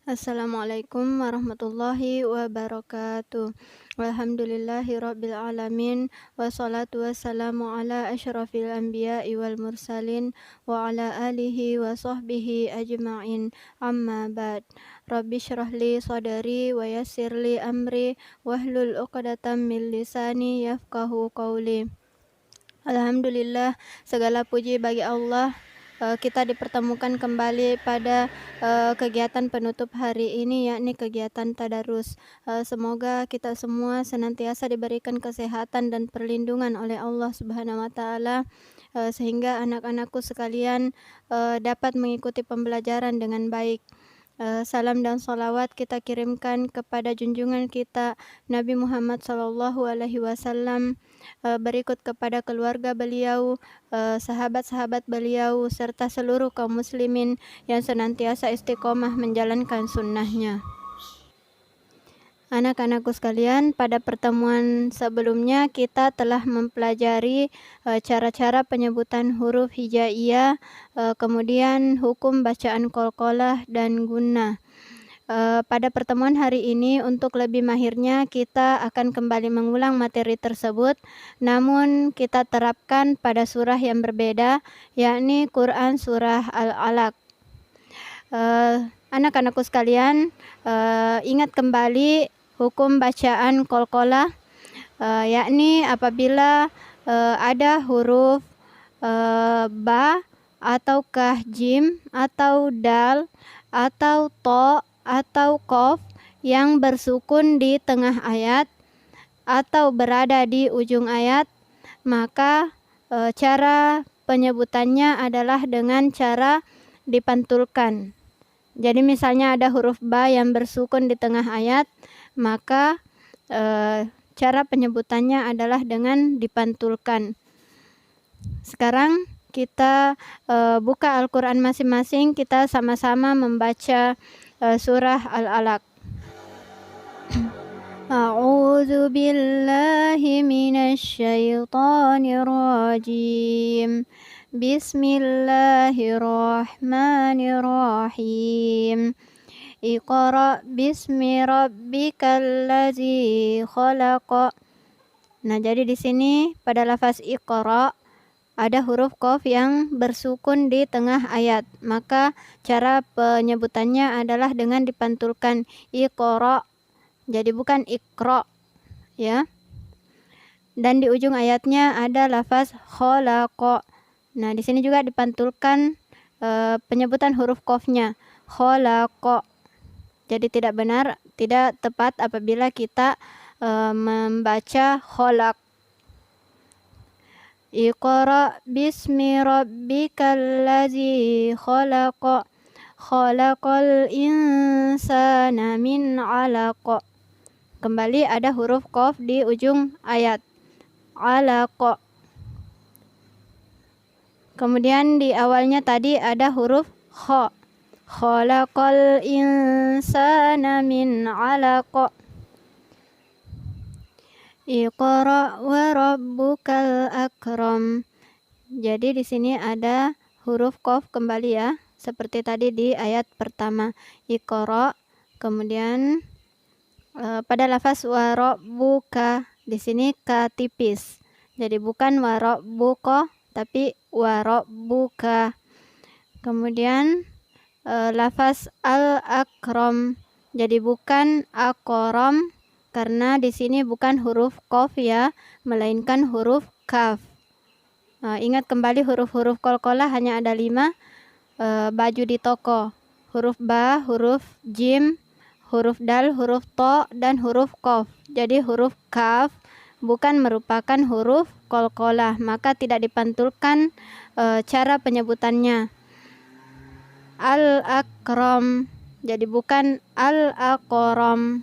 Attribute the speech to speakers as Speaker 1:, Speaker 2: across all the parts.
Speaker 1: Assalamualaikum warahmatullahi wabarakatuh. Alhamdulillahirabbil alamin wassalatu wassalamu ala asyrafil anbiya'i wal mursalin wa ala alihi wa sahbihi ajma'in. Amma ba'd. Rabbi shrah li sadri wa yassir li amri wahlul 'uqdatam min lisani yafqahu qawli. Alhamdulillah, segala puji bagi Allah. Kita dipertemukan kembali pada kegiatan penutup hari ini, yakni kegiatan tadarus. Semoga kita semua senantiasa diberikan kesehatan dan perlindungan oleh Allah Subhanahu wa Ta'ala, sehingga anak-anakku sekalian dapat mengikuti pembelajaran dengan baik. Salam dan salawat kita kirimkan kepada junjungan kita Nabi Muhammad SAW, berikut kepada keluarga beliau, sahabat-sahabat beliau, serta seluruh kaum muslimin yang senantiasa istiqomah menjalankan sunnahnya. Anak-anakku sekalian, pada pertemuan sebelumnya kita telah mempelajari cara-cara penyebutan huruf hijaiyah, kemudian hukum bacaan qalqalah dan gunnah. Pada pertemuan hari ini untuk lebih mahirnya kita akan kembali mengulang materi tersebut, namun kita terapkan pada surah yang berbeda, yakni Quran surah Al-Alaq. Anak-anakku sekalian, ingat kembali hukum bacaan qalqalah, yakni apabila ada huruf ba ataukah jim atau dal atau to atau qaf yang bersukun di tengah ayat atau berada di ujung ayat, maka cara penyebutannya adalah dengan cara dipantulkan. Jadi misalnya ada huruf ba yang bersukun di tengah ayat, maka cara penyebutannya adalah dengan dipantulkan. Sekarang kita buka Al-Quran masing-masing, kita sama-sama membaca surah Al-Alaq. A'udzu billahi minasy syaithanir rajim. Bismillahirrahmanirrahim. Iqra bismi rabbikal ladzi khalaq. Nah, jadi di sini pada lafaz iqra ada huruf qaf yang bersukun di tengah ayat. Maka cara penyebutannya adalah dengan dipantulkan iqra. Jadi bukan iqra, ya. Dan di ujung ayatnya ada lafaz khalaqa. Nah, di sini juga dipantulkan penyebutan huruf qafnya, khalaqa. Jadi tidak benar, tidak tepat apabila kita membaca khalaq. Iqra bismi rabbikal ladzi khalaq. Khalaqal insana min 'alaq. Kembali ada huruf qaf di ujung ayat. 'Alaq. Kemudian di awalnya tadi ada huruf kha. Khalaqal insana min 'alaq. Iqra wa rabbukal akram. Jadi di sini ada huruf qaf kembali, ya, seperti tadi di ayat pertama. Iqra. Kemudian pada lafaz wa rabbuka, di sini ka tipis. Jadi bukan wa rabbuka tapi wa rabbuka. Kemudian lafaz al-akram, jadi bukan akram karena di sini bukan huruf qaf, ya, melainkan huruf kaf. Ingat kembali huruf-huruf qalqalah hanya ada 5. Baju di toko, huruf ba, huruf jim, huruf dal, huruf to, dan huruf qaf. Jadi huruf kaf bukan merupakan huruf qalqalah, maka tidak dipantulkan cara penyebutannya. Al-akram, jadi bukan al-akram.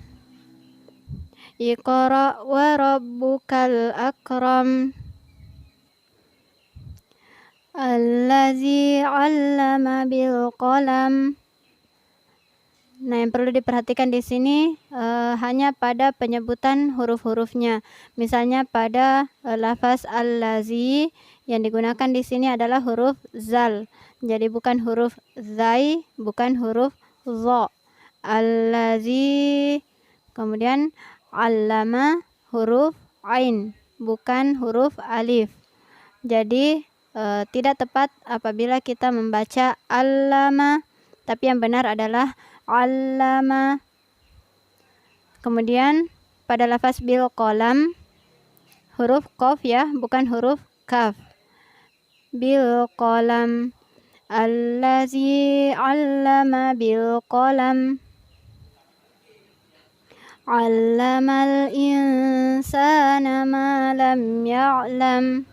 Speaker 1: Iqra wa rabbukal akram. Allazi 'allama bil qalam. Nah, yang perlu diperhatikan di sini hanya pada penyebutan huruf-hurufnya. Misalnya pada lafaz allazi yang digunakan di sini adalah huruf zal. Jadi bukan huruf zai, bukan huruf zo. allazi. Kemudian allama huruf ain, bukan huruf alif. Jadi tidak tepat apabila kita membaca allama, tapi yang benar adalah allama. Kemudian pada lafaz bil qalam, huruf qaf ya, bukan huruf kaf. Bil qalam, allazi allama bil qalam, allamal insana ma lam ya'lam.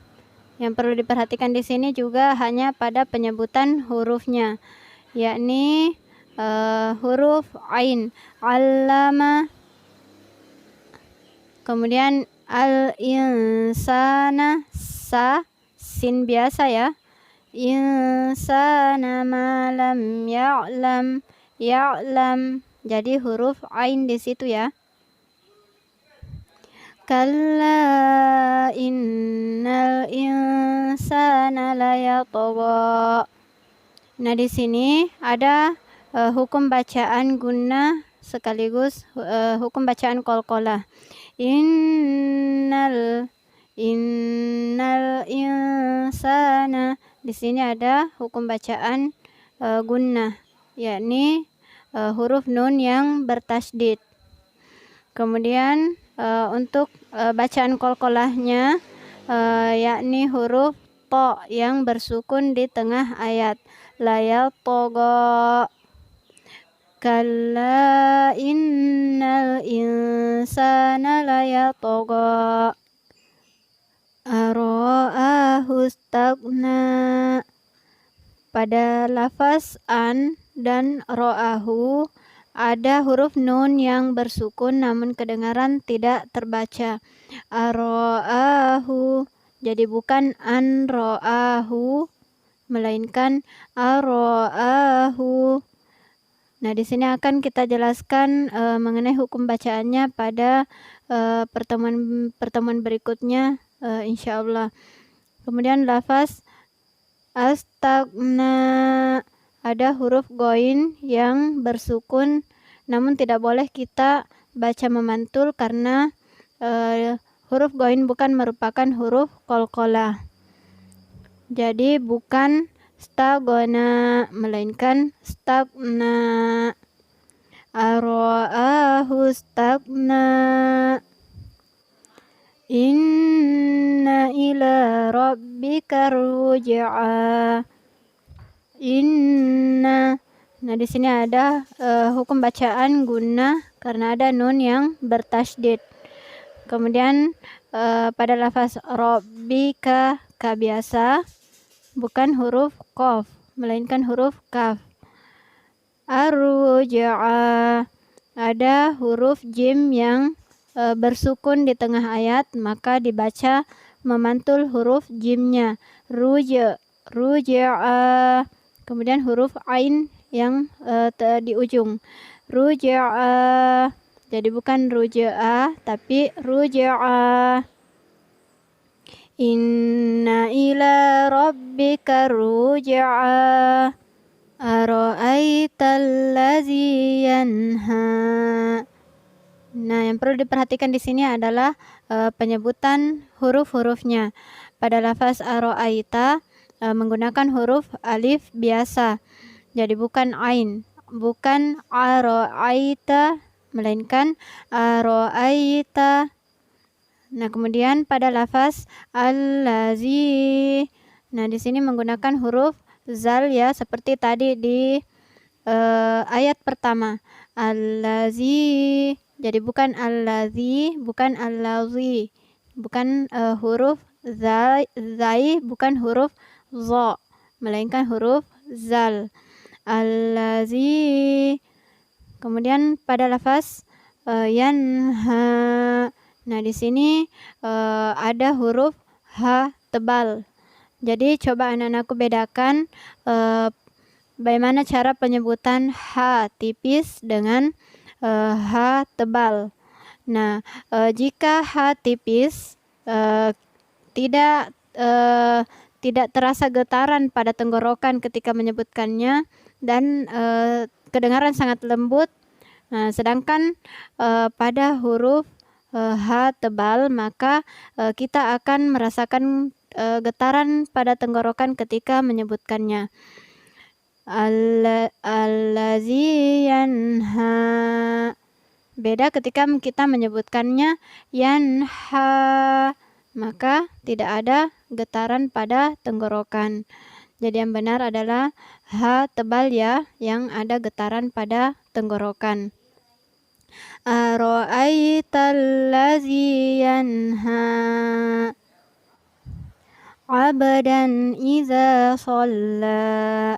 Speaker 1: Yang perlu diperhatikan di sini juga hanya pada penyebutan hurufnya, yakni huruf ain, allama. Kemudian al-insana, sa, sin biasa ya. Insana ma lam ya'lam, ya'lam. Jadi huruf ain di situ ya. Kalla innal insana layatgha. Nah, di sini ada hukum bacaan gunnah sekaligus hukum bacaan qalqalah. Innal insana. Di sini ada hukum bacaan gunnah, yakni huruf nun yang bertasydid. Kemudian untuk bacaan qalqalahnya yakni huruf to yang bersukun di tengah ayat. Layatgha. Kalla innal insana layatgha. Ara'ahu istaghna. Pada lafaz an dan ra'ahu ada huruf nun yang bersukun namun kedengaran tidak terbaca. Ara'ahu. Jadi bukan an ra'ahu, melainkan ara'ahu. Nah, di sini akan kita jelaskan mengenai hukum bacaannya pada pertemuan berikutnya insyaallah. Kemudian lafaz astaghna, ada huruf ghain yang bersukun namun tidak boleh kita baca memantul karena huruf ghain bukan merupakan huruf qalqalah. Jadi bukan staghna melainkan staghna. Ara'ahu staghna. Inna ila rabbika ruj'a. Inna. Nah, di sini ada hukum bacaan gunnah karena ada nun yang bertasydid. Kemudian pada lafaz rabbika, ka biasa, bukan huruf qaf melainkan huruf kaf. Ar-ruj'a, ada huruf jim yang bersukun di tengah ayat, maka dibaca memantul huruf jimnya. Ruj'a. Kemudian huruf ain yang di ujung. Ruj'a. Jadi bukan ruj'a tapi ruj'a. Inna ila rabbika ruj'a. Ara'aital ladzi yanha. Nah, yang perlu diperhatikan di sini adalah penyebutan huruf-hurufnya. Pada lafaz ara'aita menggunakan huruf alif biasa. Jadi bukan ain, bukan ara'aita melainkan ara'aita. Nah, kemudian pada lafaz allazi, nah di sini menggunakan huruf zal ya, seperti tadi di ayat pertama. Allazi. Jadi bukan allazi, bukan allazi. Bukan huruf zai, bukan huruf za, melainkan huruf zal. Allazi. Kemudian pada lafaz yanha. Nah, di sini ada huruf ha tebal. Jadi coba anak-anakku bedakan bagaimana cara penyebutan ha tipis dengan ha tebal. Nah, jika ha tipis tidak terasa getaran pada tenggorokan ketika menyebutkannya dan kedengaran sangat lembut, Sedangkan pada huruf H tebal, maka kita akan merasakan getaran pada tenggorokan ketika menyebutkannya. Allazi yanha. Beda ketika kita menyebutkannya yanha, maka tidak ada getaran pada tenggorokan. Jadi yang benar adalah H tebal ya, yang ada getaran pada tenggorokan. Ara'aital ladzi yanha 'abdan idza shalla.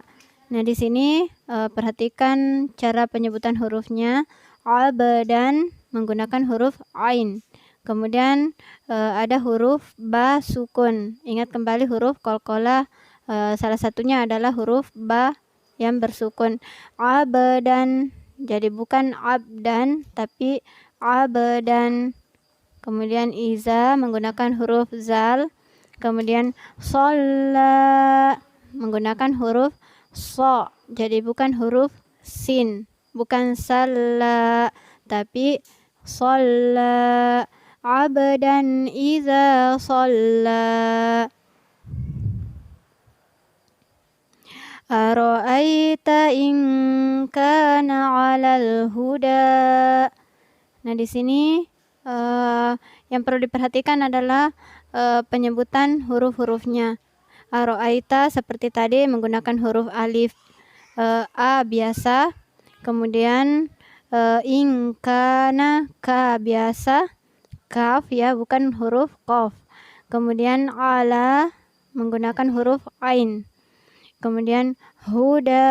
Speaker 1: Nah, di sini perhatikan cara penyebutan hurufnya. Abdan menggunakan huruf ain. Kemudian ada huruf ba sukun. Ingat kembali huruf qalqalah, salah satunya adalah huruf ba yang bersukun. Abdan, jadi bukan abdan tapi abdan. Kemudian iza menggunakan huruf zal. Kemudian shalla menggunakan huruf so, jadi bukan huruf sin, bukan salla tapi shalla. Abdan iza shalla. Ara'aita in kana 'alal huda. Nah, di sini yang perlu diperhatikan adalah penyebutan huruf-hurufnya. Ara'aita seperti tadi menggunakan huruf alif a biasa, kemudian in kana ka biasa, kaf ya, bukan huruf qaf. Kemudian ala menggunakan huruf ain. Kemudian huda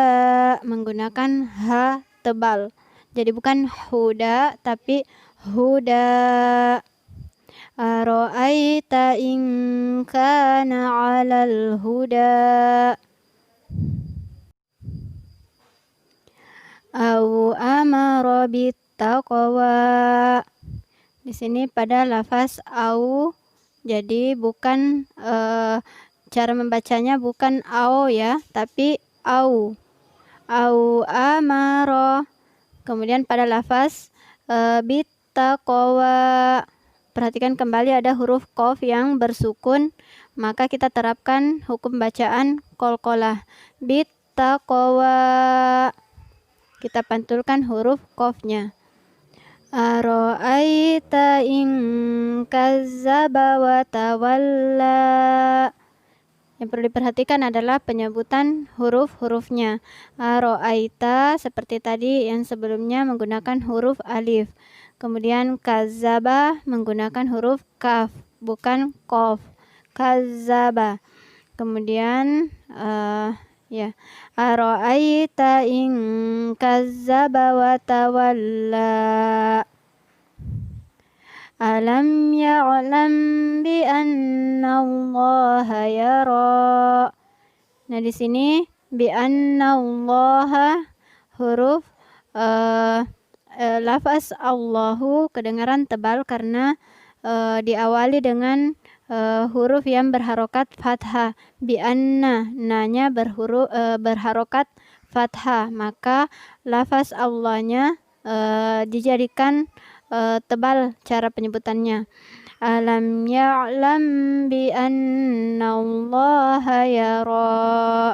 Speaker 1: menggunakan ha tebal. Jadi bukan huda tapi huda. Ara'aita in kana 'alal huda au amara bittaqwa. Di sini pada lafaz au, jadi bukan cara membacanya bukan au ya, tapi au. Au amara. Kemudian pada lafaz bittaqwa, perhatikan kembali ada huruf qaf yang bersukun, maka kita terapkan hukum bacaan qalqalah. Bittaqwa, kita pantulkan huruf qafnya. Ara'aita in kazzaba wa tawalla. Yang perlu diperhatikan adalah penyebutan huruf-hurufnya. Ara'aita seperti tadi yang sebelumnya menggunakan huruf alif. Kemudian kazzaba menggunakan huruf kaf, bukan qaf. Kazzaba. Kemudian Ara'aita in kazzaba wa tawalla. Alam ya'lam bi anna Allaha yara. Nah, di sini bi anna Allaha huruf lafaz Allahu kedengaran tebal karena diawali dengan huruf yang berharokat fathah. Bi anna, nanya berharokat fathah, maka lafaz Allahnya dijadikan tebal cara penyebutannya. Alam ya'lam bi anna Allaha yara.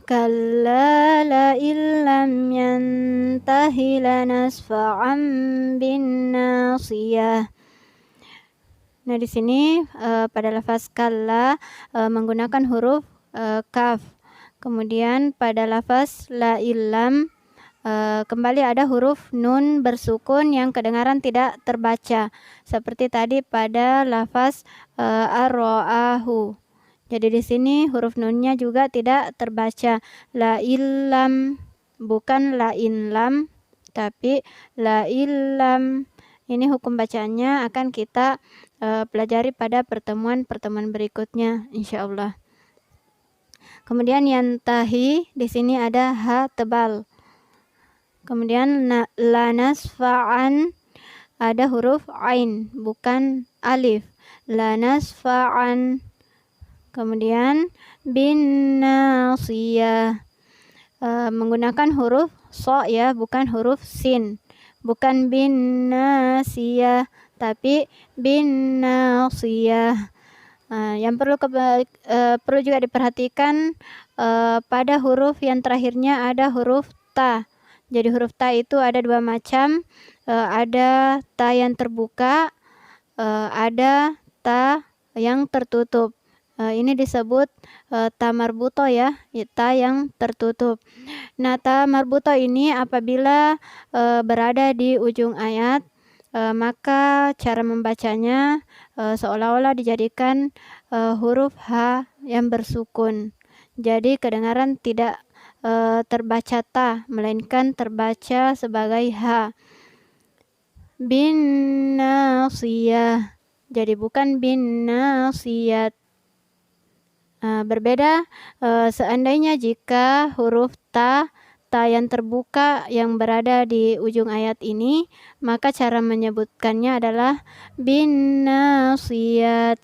Speaker 1: Kalla la illam yantahi lanasfa'an bin nasiyah. Nah, di sini pada lafaz kalla menggunakan huruf kaf. Kemudian pada lafaz la illam kembali ada huruf nun bersukun yang kedengaran tidak terbaca, seperti tadi pada lafaz ar-ra'ahu. Jadi di sini huruf nunnya juga tidak terbaca. La illam, bukan la inlam tapi la illam. Ini hukum bacaannya akan kita pelajari pada pertemuan-pertemuan berikutnya insyaallah. Kemudian yantahi, di sini ada ha tebal. Kemudian la nasfa'an, ada huruf ain bukan alif. La nasfa'an. Kemudian bin nasiyah. menggunakan huruf so ya, bukan huruf sin. Bukan bin nasiyah, tapi bin nasiyah. Yang perlu juga diperhatikan pada huruf yang terakhirnya ada huruf ta. Jadi huruf ta itu ada dua macam, ada ta yang terbuka, ada ta yang tertutup. Ini disebut ta marbuto ya, ta yang tertutup. Nah, ta marbuto ini apabila berada di ujung ayat, maka cara membacanya seolah-olah dijadikan huruf H yang bersukun. Jadi kedengaran tidak terbaca ta, melainkan terbaca sebagai H. Bin nasiyah. Jadi bukan bin nasiyat. Berbeda seandainya jika huruf ta yang terbuka yang berada di ujung ayat ini, maka cara menyebutkannya adalah bin nasiyat.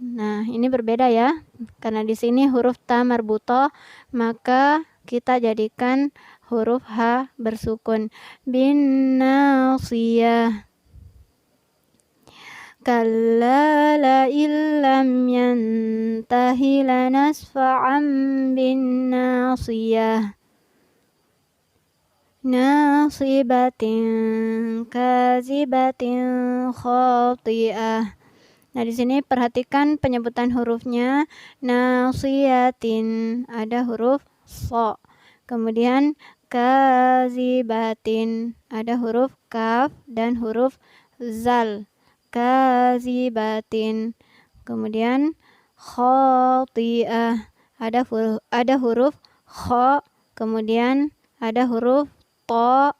Speaker 1: Nah, ini berbeda ya. Karena di sini huruf ta marbuto, maka kita jadikan huruf H bersukun. Bin nasiyah. Kalla la illam yantahi lanasfa'an bin nasiyah. Nasibatin kazibatin khati'ah. Nah, di sini perhatikan penyebutan hurufnya. Nasiyatin ada huruf so. Kemudian kazibatin ada huruf kaf dan huruf zal. Kazibatin. Kemudian khati'ah ada huruf kha, kemudian ada huruf to,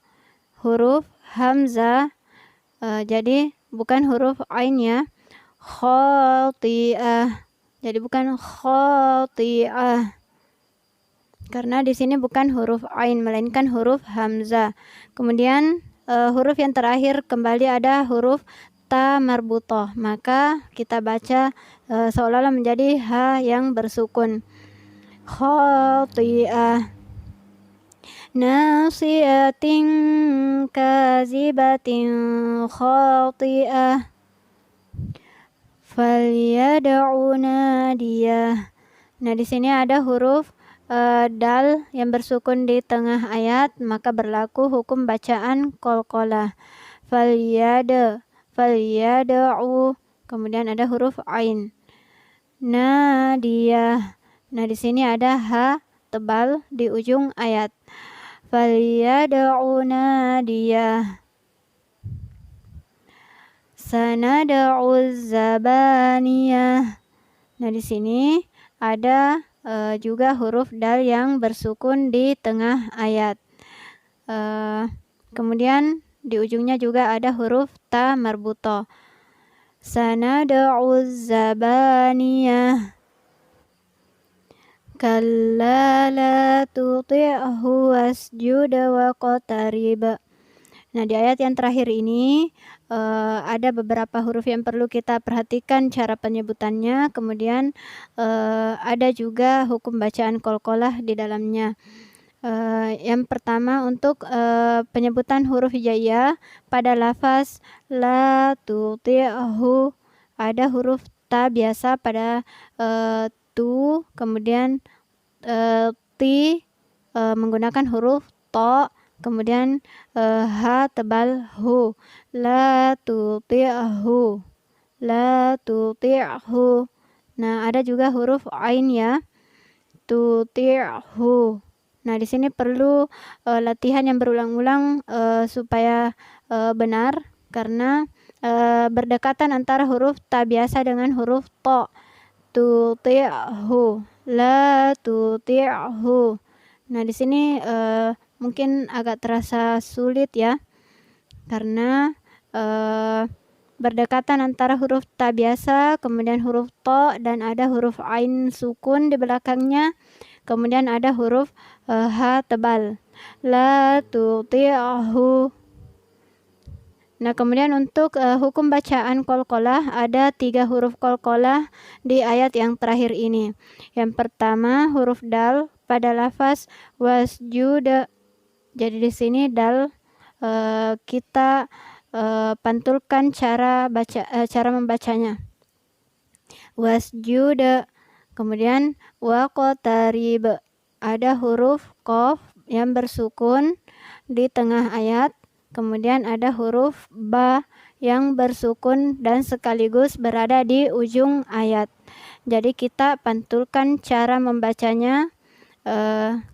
Speaker 1: huruf hamzah. Jadi bukan huruf ain ya. Khati'ah. Jadi bukan khati'ah. Karena di sini bukan huruf ain melainkan huruf hamzah. Kemudian huruf yang terakhir kembali ada huruf ta marbutoh, maka kita baca seolah-olah menjadi H yang bersukun. Khati'ah. Nasiyatin kazibatin khati'ah. Falyad'u nadiyah. Nah, di sini ada huruf dal yang bersukun di tengah ayat, maka berlaku hukum bacaan qalqalah. Falyad'u. Kemudian ada huruf ain. Nadiyah. Nah, di sini ada H tebal di ujung ayat. Falyad'u nadiyah. Sanad'u zabaniyah. Nah, di sini ada juga huruf dal yang bersukun di tengah ayat. Kemudian di ujungnya juga ada huruf ta marbuto. Sanad'u zabaniyah. Kalla la tuti'hu wasjud waqtarib. Nah, di ayat yang terakhir ini ada beberapa huruf yang perlu kita perhatikan cara penyebutannya. Kemudian ada juga hukum bacaan qalqalah di dalamnya. Yang pertama untuk penyebutan huruf hijaiyah pada lafaz la tuti'hu ada huruf ta biasa pada tu, kemudian ti menggunakan huruf to, kemudian ha tebal hu. La tuti'hu. Nah, ada juga huruf ain ya. Tuti'hu. Nah, di sini perlu latihan yang berulang-ulang supaya benar, karena berdekatan antara huruf ta biasa dengan huruf to. Tuti'hu. La tuti'hu. Nah, di sini mungkin agak terasa sulit ya, karena berdekatan antara huruf ta biasa, kemudian huruf to, dan ada huruf ain sukun di belakangnya, kemudian ada huruf ha tebal. La tuti'hu. Nah, kemudian untuk hukum bacaan qalqalah ada 3 huruf qalqalah di ayat yang terakhir ini. Yang pertama huruf dal pada lafaz wasjuda. Jadi di sini dal kita pantulkan cara membacanya. Wasjuda. Kemudian waqtarib. Ada huruf qaf yang bersukun di tengah ayat. Kemudian ada huruf ba yang bersukun dan sekaligus berada di ujung ayat. Jadi kita pantulkan cara membacanya.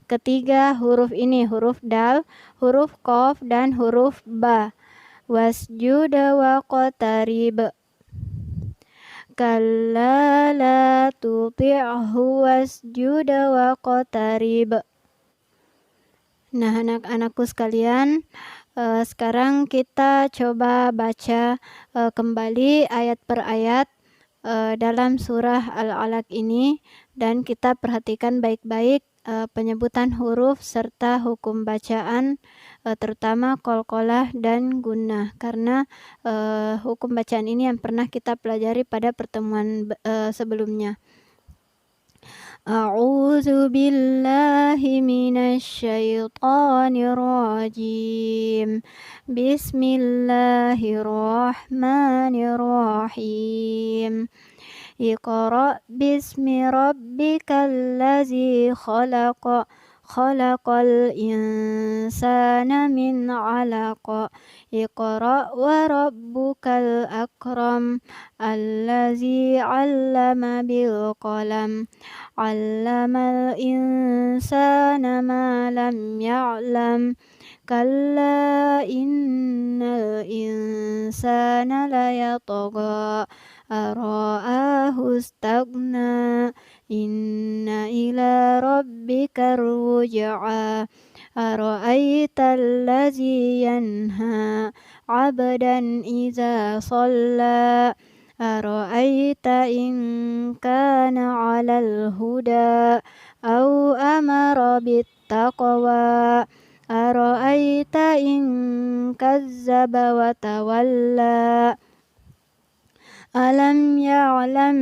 Speaker 1: Ketiga huruf ini, huruf dal, huruf qaf, dan huruf ba. Wasjuda waqtarib. Kalla la tuti'hu wasjuda waqtarib. Nah, anak-anakku sekalian, sekarang kita coba baca kembali ayat per ayat dalam surah Al-Alaq ini, dan kita perhatikan baik-baik penyebutan huruf serta hukum bacaan, terutama qalqalah dan gunnah, karena hukum bacaan ini yang pernah kita pelajari pada pertemuan sebelumnya. A'udzu billahi minasyaitonir rajim. Bismillahirrahmanirrahim. Iqra' bismi rabbikal ladzi khalaq. Khalaqal insana min 'alaq. Iqra' wa rabbukal akram. Allazi 'allama bil qalam. 'Allamal insana ma lam ya'lam. Kalla innal insana layatgha. Ara'ahu istaghna. Inna ila rabbika ruj'a. Ara'aital ladzi yanha 'abdan idza shalla. Ara'aita in kana 'alal huda aw amara bittaqwa. Ara'aita in kazzaba wa tawalla. Alam ya'lam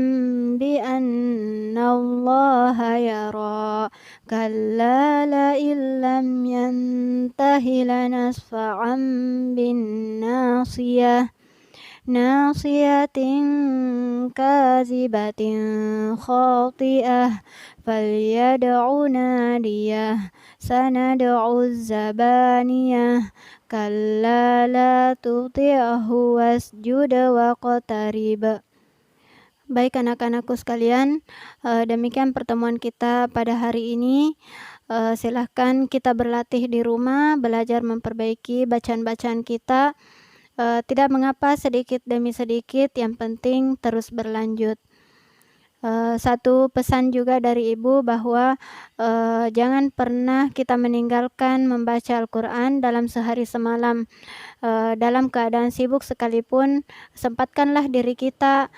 Speaker 1: bi anna Allaha yara. Kalla la illam yantahi lanasfa'an bin nasiyah. Nasiyatin kazibatin khati'ah. Falyad'u nadiyah. Sanad'u zabaniyah. Kalla la tuti'hu wasjud waqtarib. Baik anak-anakku sekalian, demikian pertemuan kita pada hari ini. Silahkan kita berlatih di rumah, belajar memperbaiki bacaan-bacaan kita. Tidak mengapa sedikit demi sedikit, yang penting terus berlanjut. Satu pesan juga dari ibu bahwa jangan pernah kita meninggalkan membaca Al-Quran dalam sehari semalam. Dalam keadaan sibuk sekalipun, sempatkanlah diri kita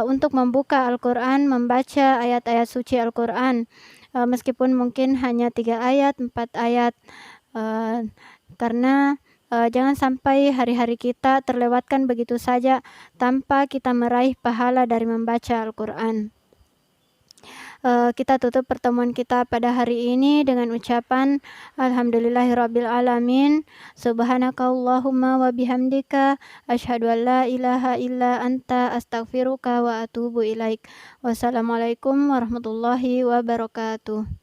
Speaker 1: untuk membuka Al-Quran, membaca ayat-ayat suci Al-Quran, meskipun mungkin hanya 3 ayat, 4 ayat, karena jangan sampai hari-hari kita terlewatkan begitu saja tanpa kita meraih pahala dari membaca Al-Quran. Kita tutup pertemuan kita pada hari ini dengan ucapan Alhamdulillahirabbil alamin. Subhanakallahumma wa bihamdika asyhadu an la ilaha illa anta astaghfiruka wa atubu ilaik. Wassalamualaikum warahmatullahi wabarakatuh.